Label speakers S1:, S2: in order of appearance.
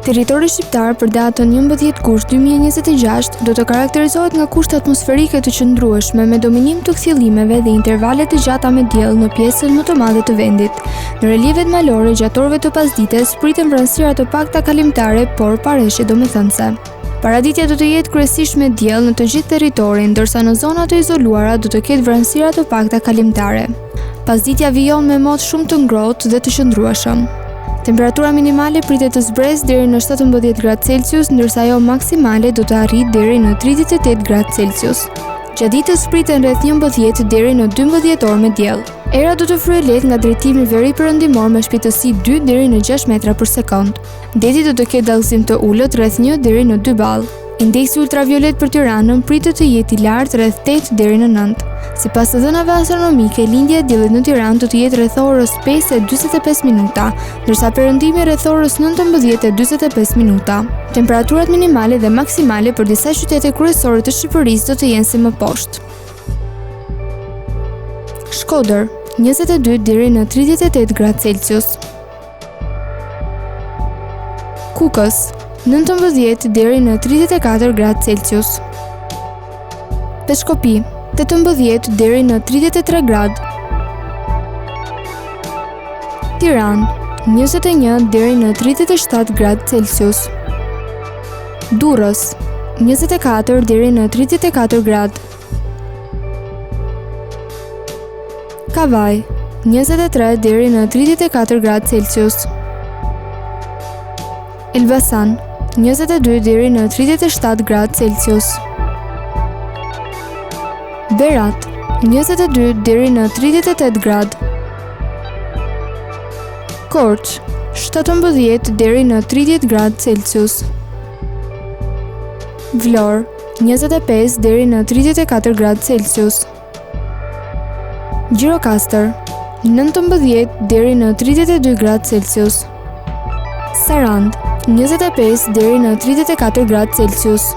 S1: Territori shqiptar për datën 11 gusht 2026 do të karakterizohet nga kushte atmosferike të qëndrueshme me dominim të kthjellimeve dhe intervale të gjata me diell në pjesën më të madhe të vendit. Në relievet malore gjatë orëve të pasdites priten vranësira të pakta kalimtare, por pa reshje domethënëse. Paraditja do të jetë kryesisht me diell në të gjithë territorin, ndërsa në zona të izoluara do të ketë vranësira të pakta kalimtare. Pasditja vijon me mot shumë të ngrohtë dhe të qëndrueshëm. Temperatura minimale pritet të zbresë deri në 17 gradë Celsius, ndërsa ajo maksimale do të arrijë deri në 38 gradë Celsius. Gjatë ditës priten rreth 11 deri në 12 orë me diell. Era do të fryejë lehtë nga drejtimi veriperëndimor me shpejtësi 2 deri në 6 metra për sekond. Deti do të ketë dallëzim të ulët rreth 1 deri në 2 ball. Indeksi ultraviolet për Tiranën pritet të jetë i lartë rreth 8 deri në 9. Sipas të dhënave astronomike, lindja e diellit në Tiranë do të jetë rreth orës 5:45 minuta, ndërsa perëndimi rreth orës 19:45 minuta. Temperaturat minimale dhe maksimale për disa qytete kryesore të Shqipërisë do të jenë si më poshtë. Shkodër, 22 deri në 38 gradë Celsius. Kukës, 19 deri në 34 gradë Celsius. Peshkopi, 18 deri në 33 gradë. Tiranë, 21 deri në 37 gradë Celsius. Durrës, 24 deri në 34 gradë. Kavaj, 23 deri në 34 gradë Celsius. Elbasan, 22 deri në 37 gradë Celsius. Berat, 22 deri në 38 gradë. Korç, 17 deri në 30 gradë Celsius. Vlorë, 25 deri në 34 gradë Celsius. Gjirokastër, 19 deri në 32 gradë Celsius. Sarandë, 25 deri në 34 gradë Celsius.